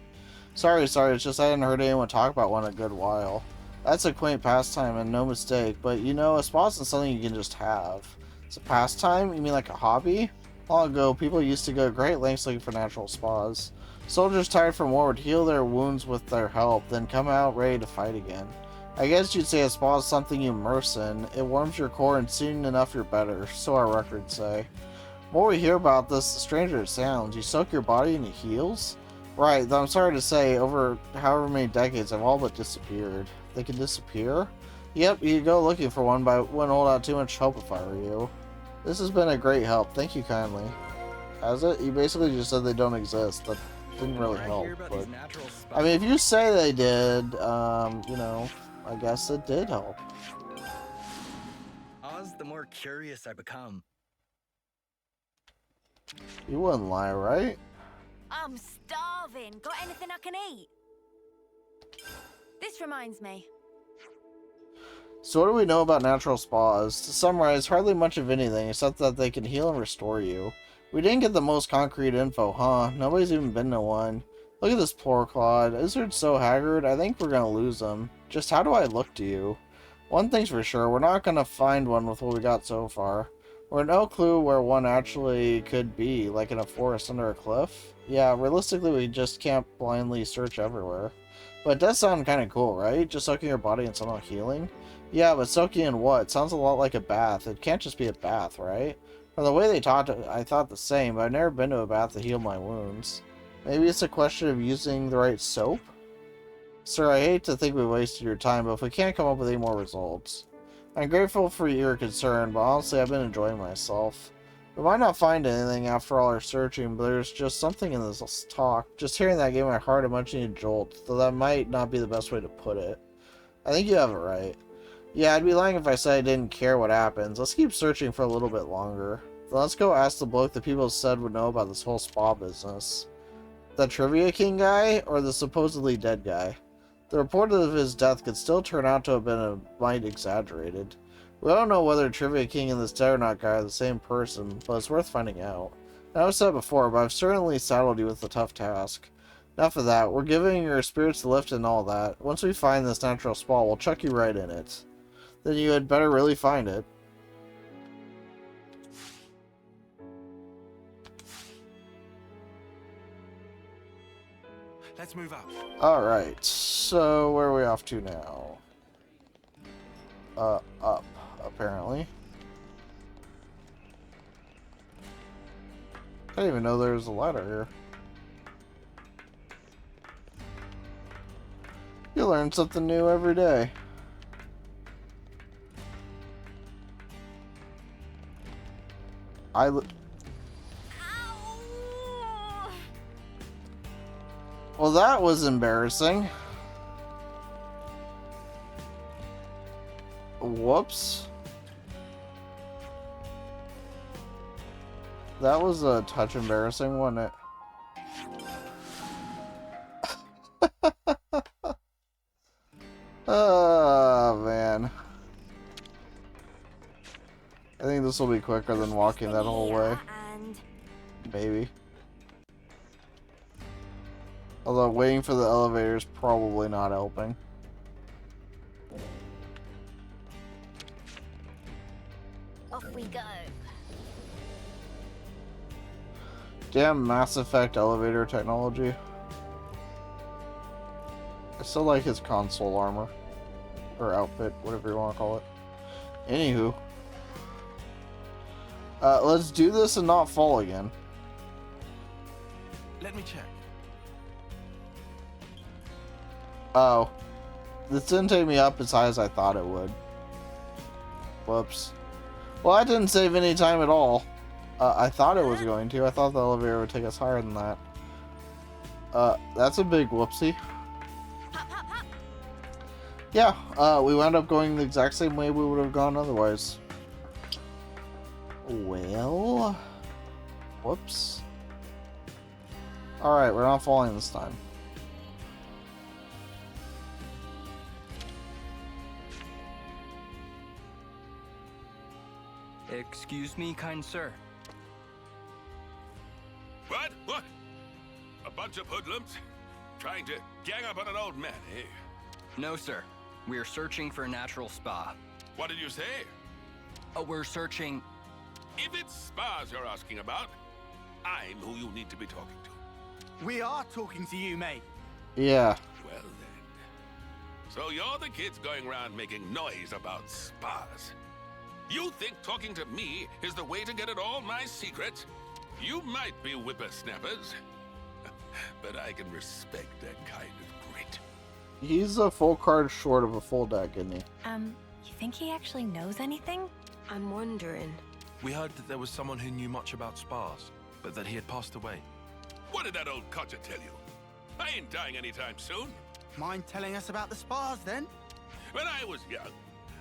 Sorry, it's just I hadn't heard anyone talk about one in a good while. That's a quaint pastime and no mistake, but you know, a spa isn't something you can just have. It's a pastime? You mean like a hobby? Long ago, people used to go to great lengths looking for natural spas. Soldiers tired from war would heal their wounds with their help, then come out ready to fight again. I guess you'd say a spa is something you immerse in. It warms your core and soon enough you're better, so our records say. The more we hear about this, the stranger it sounds. You soak your body and it heals? Right, though I'm sorry to say, over however many decades have all but disappeared. They can disappear? Yep, you could go looking for one, but I wouldn't hold out too much hope if I were you. This has been a great help. Thank you kindly. Has it? You basically just said they don't exist. That didn't really help. But I mean, if you say they did, you know, I guess it did help. Oz, the more curious I become. You wouldn't lie, right? I'm starving. Got anything I can eat? This reminds me. So what do we know about natural spas? To summarize, hardly much of anything, except that they can heal and restore you. We didn't get the most concrete info, huh? Nobody's even been to one. Look at this poor Claude. Izzard's so haggard, I think we're gonna lose him. Just how do I look to you? One thing's for sure, we're not gonna find one with what we got so far. We're no clue where one actually could be, like in a forest under a cliff. Yeah, realistically we just can't blindly search everywhere. But it does sound kinda cool, right? Just soaking your body in somehow healing? Yeah, but soaking in what? It sounds a lot like a bath. It can't just be a bath, right? From the way they talked, I thought the same, but I've never been to a bath to heal my wounds. Maybe it's a question of using the right soap? Sir, I hate to think we wasted your time, but if we can't come up with any more results. I'm grateful for your concern, but honestly I've been enjoying myself. We might not find anything after all our searching, but there's just something in this talk. Just hearing that gave my heart a much-needed jolt, though that might not be the best way to put it. I think you have it right. Yeah, I'd be lying if I said I didn't care what happens. Let's keep searching for a little bit longer. Then let's go ask the bloke that people said would know about this whole spa business. The Trivia King guy, or the supposedly dead guy? The report of his death could still turn out to have been a mite exaggerated. We don't know whether Trivia King and this Juggernaut guy are the same person, but it's worth finding out. And I've said before, but I've certainly saddled you with a tough task. Enough of that. We're giving your spirits the lift and all that. Once we find this natural spa, we'll chuck you right in it. Then you had better really find it. Let's move out. Alright, so where are we off to now? Up, apparently. I didn't even know there was a ladder here. You learn something new every day. Well, that was embarrassing. Whoops. That was a touch embarrassing, wasn't it? Oh, man. I think this will be quicker than walking that whole way. Maybe. Although waiting for the elevator is probably not helping. Off we go. Damn Mass Effect elevator technology. I still like his console armor. Or outfit, whatever you want to call it. Anywho. Let's do this and not fall again. Let me check. Oh. This didn't take me up as high as I thought it would. Whoops. Well, I didn't save any time at all. I thought it was going to. I thought the elevator would take us higher than that. That's a big whoopsie. Yeah, we wound up going the exact same way we would have gone otherwise. Well... Whoops. Alright, we're not falling this time. Excuse me, kind sir. What? What? A bunch of hoodlums? Trying to gang up on an old man, eh? No, sir. We're searching for a natural spa. What did you say? We're searching... If it's spas you're asking about, I'm who you need to be talking to. We are talking to you, mate. Yeah. Well then. So you're the kids going around making noise about spas. You think talking to me is the way to get at all my secrets? You might be whippersnappers, but I can respect that kind of grit. He's a full card short of a full deck, isn't he? You think he actually knows anything? I'm wondering. We heard that there was someone who knew much about spas, but that he had passed away. What did that old codger tell you? I ain't dying anytime soon. Mind telling us about the spas, then? When I was young,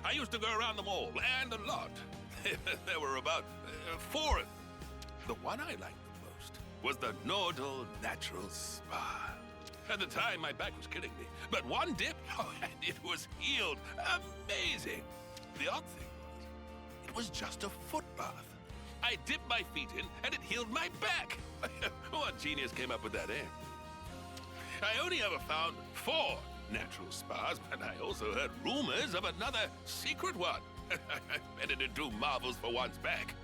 I used to go around them all, and a lot. There were about 4 of them. The one I liked the most was the Nordal Natural Spa. At the time, my back was killing me, but one dip, and it was healed. Amazing. The odd thing was, it was just a foot bath. I dipped my feet in, and it healed my back. What genius came up with that, eh? I only ever found 4 natural spas, but I also heard rumors of another secret one. I bet it'd do marvels for one's back.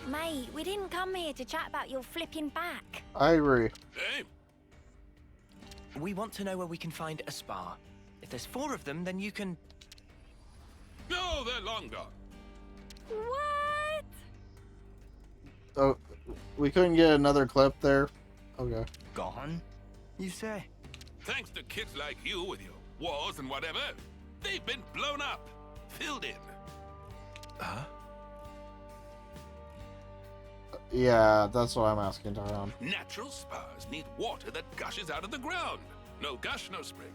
Mate, we didn't come here to chat about your flipping back. I agree. Hey? We want to know where we can find a spa. If there's 4 of them, then you can... No, they're long gone. What? Oh, we couldn't get another clip there? Okay. Gone? You say? Thanks to kids like you with your wars and whatever, they've been blown up, filled in. Huh? Yeah, that's what I'm asking, Tyrone. Natural spas need water that gushes out of the ground. No gush, no spring.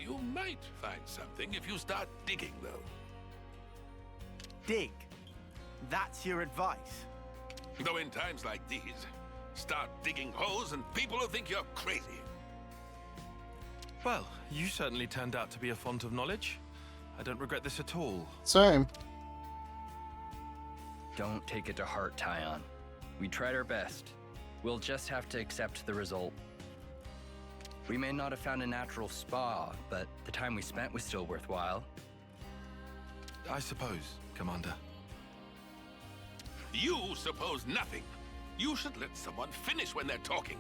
You might find something if you start digging, though. Dig. That's your advice. Though in times like these, start digging holes and people will think you're crazy. Well, you certainly turned out to be a font of knowledge. I don't regret this at all. Same. Don't take it to heart, Tyon. We tried our best. We'll just have to accept the result. We may not have found a natural spa, but the time we spent was still worthwhile. I suppose, Commander. You suppose nothing. You should let someone finish when they're talking.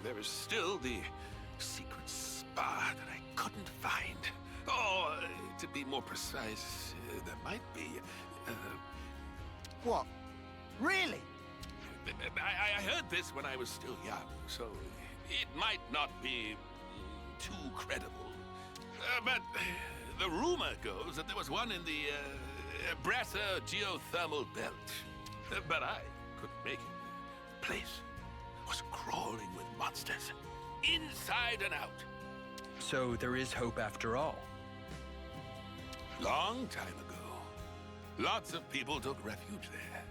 There is still the secret spa that I couldn't find. Or, to be more precise, there might be... What? Really? I heard this when I was still young, so it might not be too credible. But the rumor goes that there was one in the Brasser geothermal belt. But I couldn't make it. place was crawling with monsters, inside and out. So there is hope after all. Long time ago, lots of people took refuge there,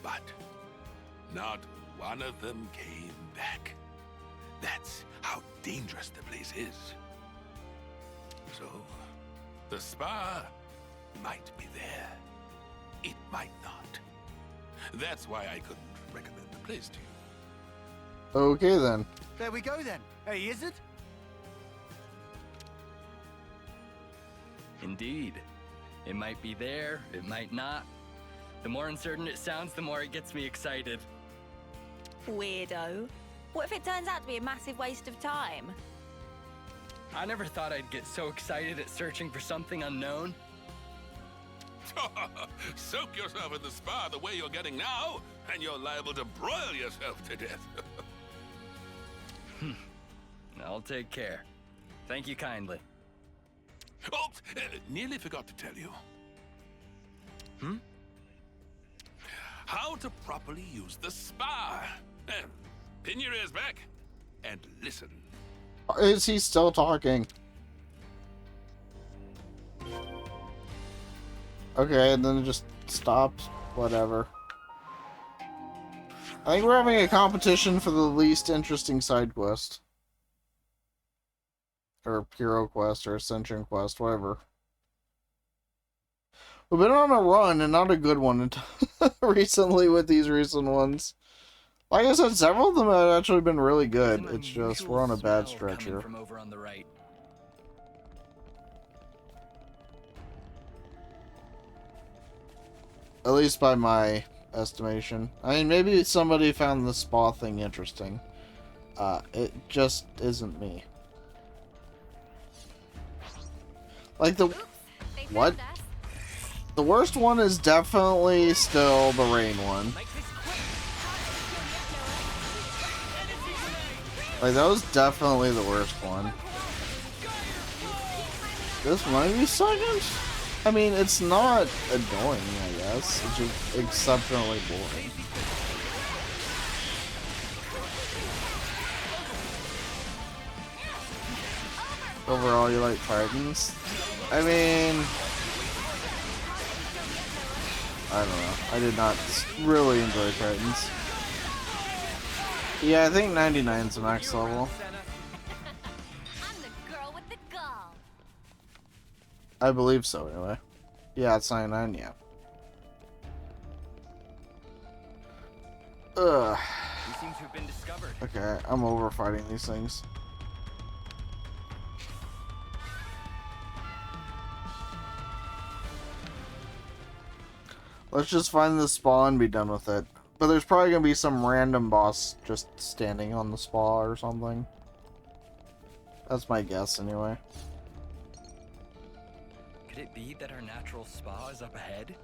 but not one of them came back. That's how dangerous the place is. So, the spa might be there. It might not. That's why I couldn't recommend the place to you. Okay then. There we go then. Hey, is it? Indeed. It might be there, it might not. The more uncertain it sounds, the more it gets me excited. Weirdo. What if it turns out to be a massive waste of time? I never thought I'd get so excited at searching for something unknown. Soak yourself in the spa the way you're getting now, and you're liable to broil yourself to death. I'll take care. Thank you kindly. Oops, nearly forgot to tell you. How to properly use the spa. Pin your ears back and listen. Is he still talking? Okay, and then it just stops. Whatever. I think we're having a competition for the least interesting side quest. Or hero quest, or ascension quest, whatever. We've been on a run, and not a good one recently with these recent ones. Like I said, several of them have actually been really good. It's just, we're on a bad stretch here. From over on the right. At least by my estimation. I mean, maybe somebody found the spa thing interesting. It just isn't me. Like the... What? The worst one is definitely still the rain one. Like, that was definitely the worst one. This might be second? I mean, it's not annoying, I guess. It's just exceptionally boring. Overall, you like Titans? I mean... I don't know. I did not really enjoy Titans. Yeah, I think 99's the max level. I'm the girl with the gall. I believe so, anyway. Yeah, it's 99, yeah. Ugh. We seem to have been discovered. Okay, I'm over fighting these things. Let's just find the spa and be done with it. But there's probably gonna be some random boss just standing on the spa or something. That's my guess, anyway. Could it be that our natural spa is up ahead?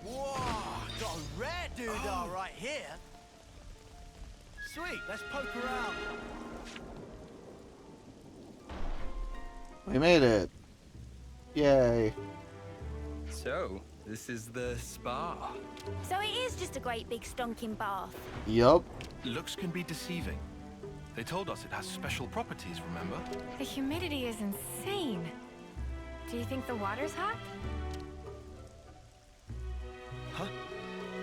Whoa! Got a rare doodah right here. Sweet, let's poke around. We made it. Yay. So, this is the spa. So it is just a great big stonking bath. Yup. Looks can be deceiving. They told us it has special properties, remember? The humidity is insane. Do you think the water's hot? Huh?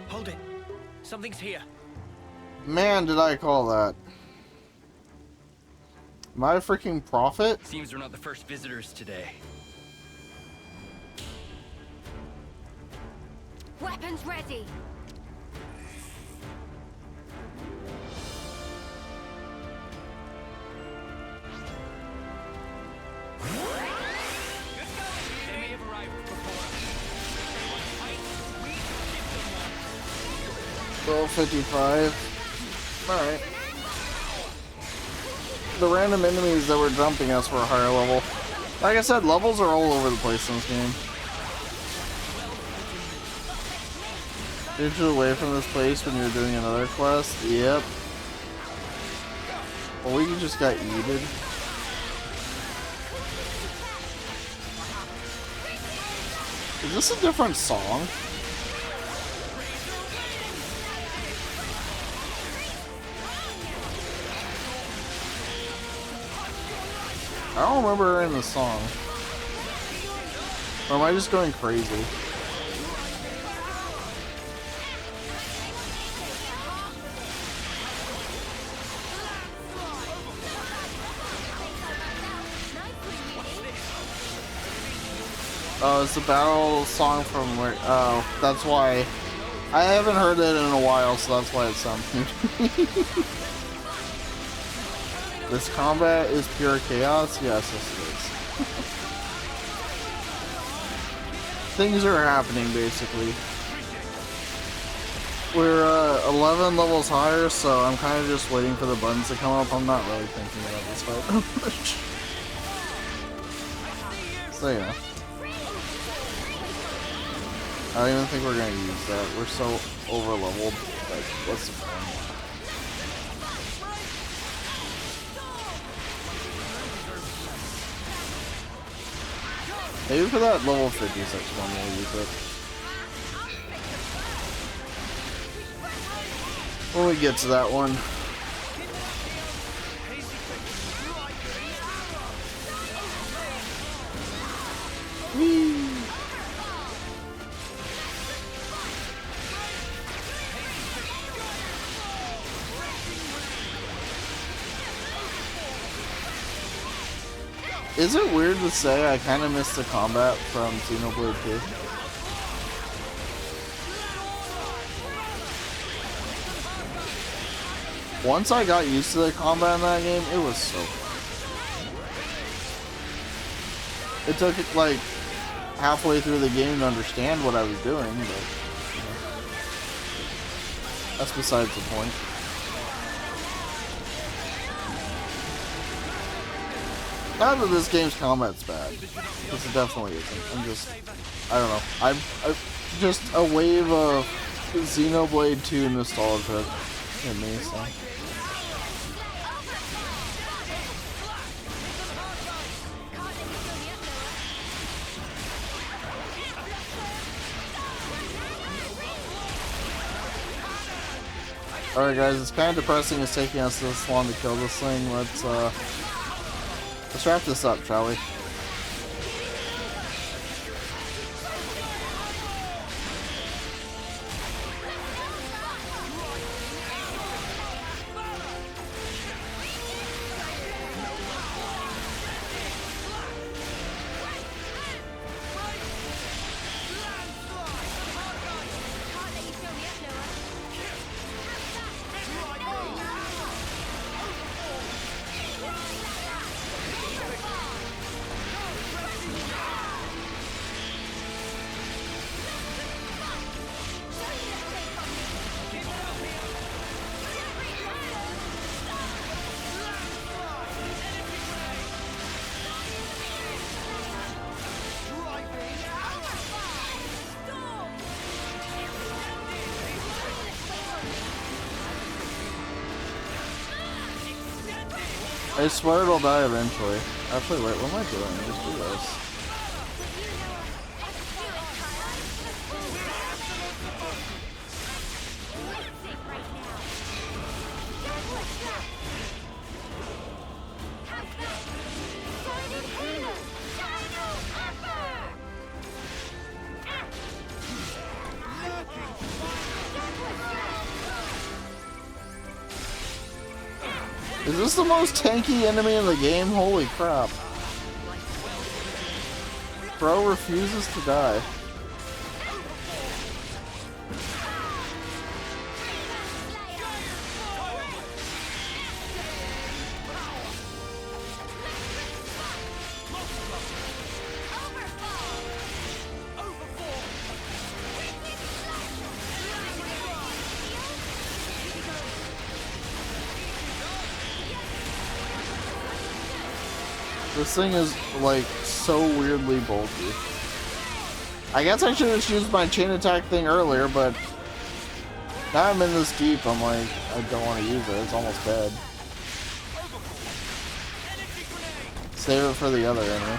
Hold it. Something's here. Man, did I call that. Am I a freaking prophet? Seems we're not the first visitors today. Weapons ready. They may have arrived before. 1255. Alright. The random enemies that were jumping us were a higher level. Like I said, levels are all over the place in this game. Get you away from this place when you're doing another quest? Yep. Well, we just got yeeted. Is this a different song? I don't remember her in the song. Or am I just going crazy? Oh, it's the battle song from where... Oh, that's why... I haven't heard it in a while, so that's why it sounds new to me. This combat is pure chaos? Yes, it is. Things are happening, basically. We're 11 levels higher, so I'm kind of just waiting for the buttons to come up. I'm not really thinking about this fight. So, yeah. I don't even think we're gonna use that. We're so over leveled. Like, what's the point? Maybe for that level 56 one we'll use it. When we get to that one. Whee! Is it weird to say I kind of miss the combat from Xenoblade 2? Once I got used to the combat in that game, it was so fun. It took like halfway through the game to understand what I was doing, but you know, that's besides the point. Not that this game's combat's bad, because it definitely isn't. I don't know. I'm just a wave of Xenoblade 2 nostalgia in me, so. Alright guys, it's kind of depressing it's taking us this long to kill this thing. Let's wrap this up, shall we? I swear it'll die eventually. Actually, wait, what am I doing? Just do this. Is this the most tanky enemy in the game? Holy crap. Bro refuses to die. This thing is, like, so weirdly bulky. I guess I should have used my chain attack thing earlier, but now I'm in this deep, I'm like, I don't want to use it. It's almost dead. Save it for the other enemy.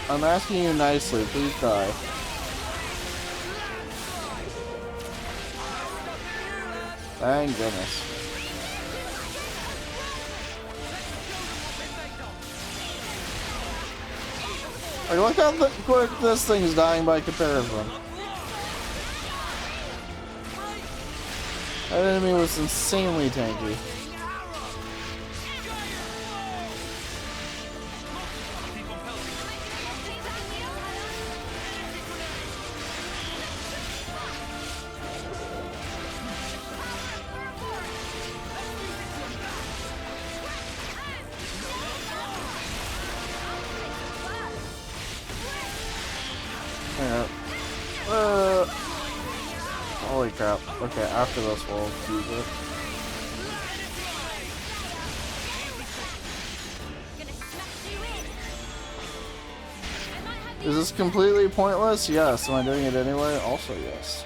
I'm asking you nicely, please die. Thank goodness. Like, look how quick this thing's dying by comparison. That enemy was insanely tanky. Holy crap. Okay, after this we'll use it. Is this completely pointless? Yes. Am I doing it anyway? Also yes.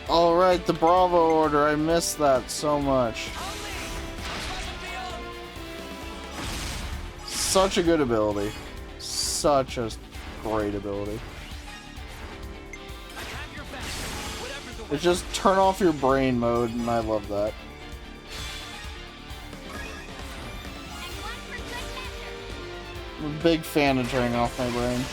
Alright, the Bravo order. I missed that so much. Such a good ability. Such a great ability. It's just turn off your brain mode, and I love that. I'm a big fan of turning off my brain.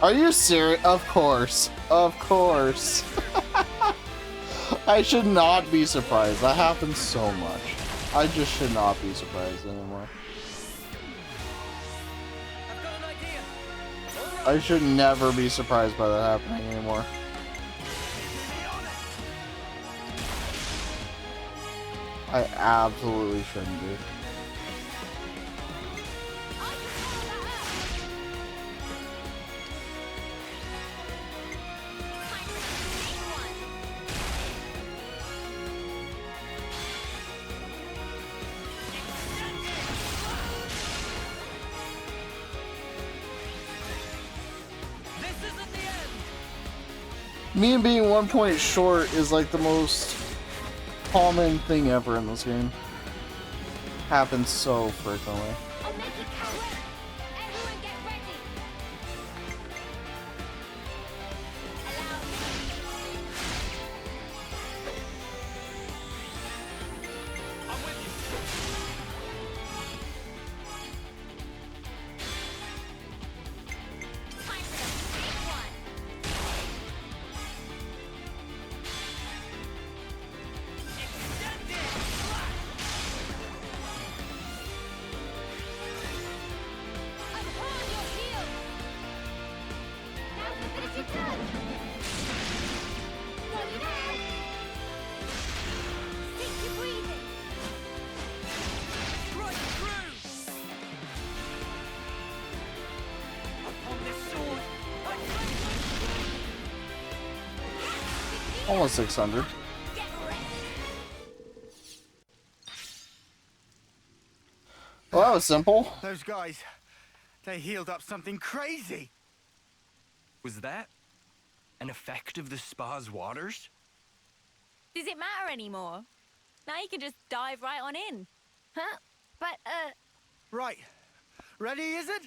Are you serious? Of course. Of course. I should not be surprised. That happens so much. I just should not be surprised anymore. I should never be surprised by that happening anymore. I absolutely shouldn't be. Me being 1 point short is like the most common thing ever in this game. Happens so frequently. Almost 600. Well, that was simple. Those guys, they healed up something crazy. Was that an effect of the spa's waters? Does it matter anymore? Now you can just dive right on in. Huh? But, Right. Ready, is it?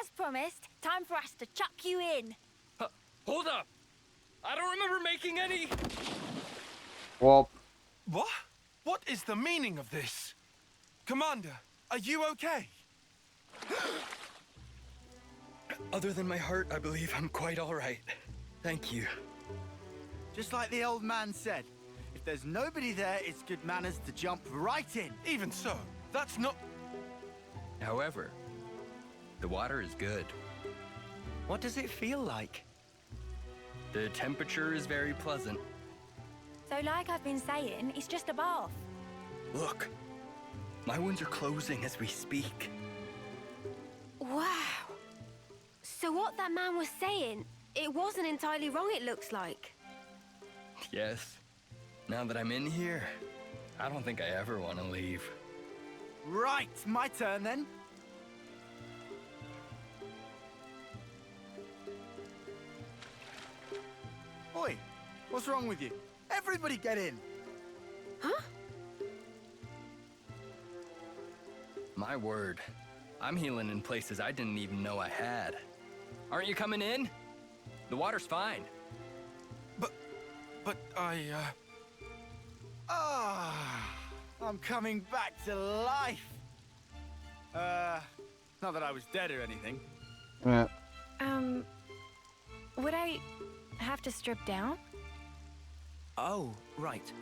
as promised, time for us to chuck you in. Hold up! I don't remember making any... Well... What? What is the meaning of this? Commander, are you okay? Other than my heart, I believe I'm quite all right. Thank you. Just like the old man said, if there's nobody there, it's good manners to jump right in. Even so, that's not... However, the water is good. What does it feel like? The temperature is very pleasant. So like I've been saying, it's just a bath. Look, my wounds are closing as we speak. Wow. So what that man was saying, it wasn't entirely wrong, it looks like. Yes. Now that I'm in here, I don't think I ever want to leave. Right, my turn then. Oi, what's wrong with you? Everybody get in. Huh? My word, I'm healing in places I didn't even know I had. Aren't you coming in? The water's fine. But I, I'm coming back to life. Not that I was dead or anything. Yeah. Would I have to strip down? Oh, right.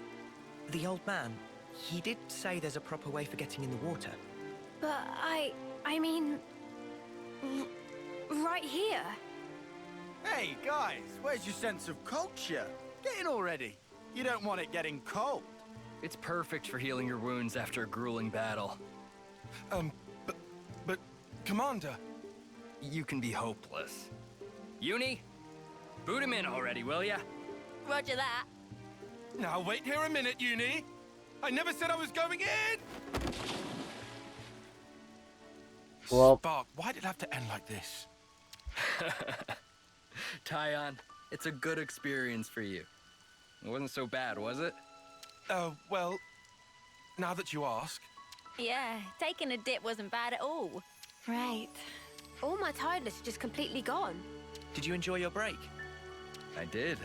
The old man, he did say there's a proper way for getting in the water. But I mean... right here. Hey, guys, where's your sense of culture? Get in already. You don't want it getting cold. It's perfect for healing your wounds after a grueling battle. But, Commander... You can be hopeless. Uni, boot him in already, will ya? Roger that. Now, wait here a minute, Uni. I never said I was going in! Well... Spark, why did it have to end like this? Tyon, it's a good experience for you. It wasn't so bad, was it? Well, now that you ask... Yeah, taking a dip wasn't bad at all. Right. All my tiredness is just completely gone. Did you enjoy your break? I did.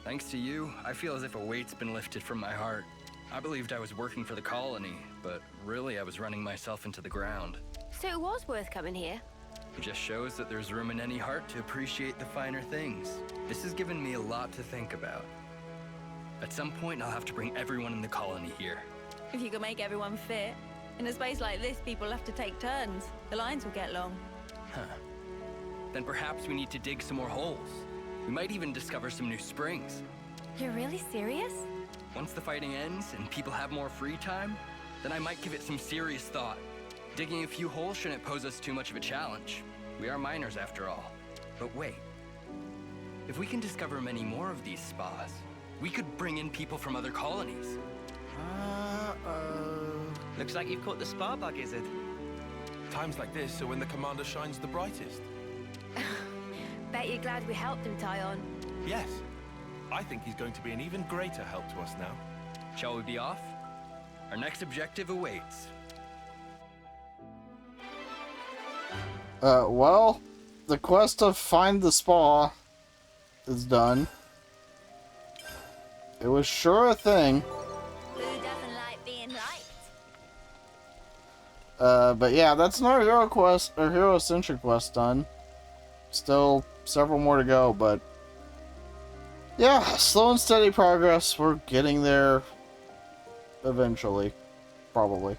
Thanks to you, I feel as if a weight's been lifted from my heart. I believed I was working for the colony, but really I was running myself into the ground. So it was worth coming here? It just shows that there's room in any heart to appreciate the finer things. This has given me a lot to think about. At some point, I'll have to bring everyone in the colony here. If you can make everyone fit. In a space like this, people have to take turns. The lines will get long. Huh. Then perhaps we need to dig some more holes. We might even discover some new springs. You're really serious? Once the fighting ends and people have more free time, then I might give it some serious thought. Digging a few holes shouldn't pose us too much of a challenge. We are miners after all. But wait. If we can discover many more of these spas, we could bring in people from other colonies. Looks like you've caught the spa bug, Izzard. Times like this are when the commander shines the brightest. Bet you're glad we helped him, Tyon. Yes. I think he's going to be an even greater help to us now. Shall we be off? Our next objective awaits. Well, the quest to find the spa is done. It was sure a thing. Who doesn't like being liked? But yeah, that's another hero quest, or hero-centric quest done. Still several more to go, but yeah, slow and steady progress. We're getting there eventually, probably.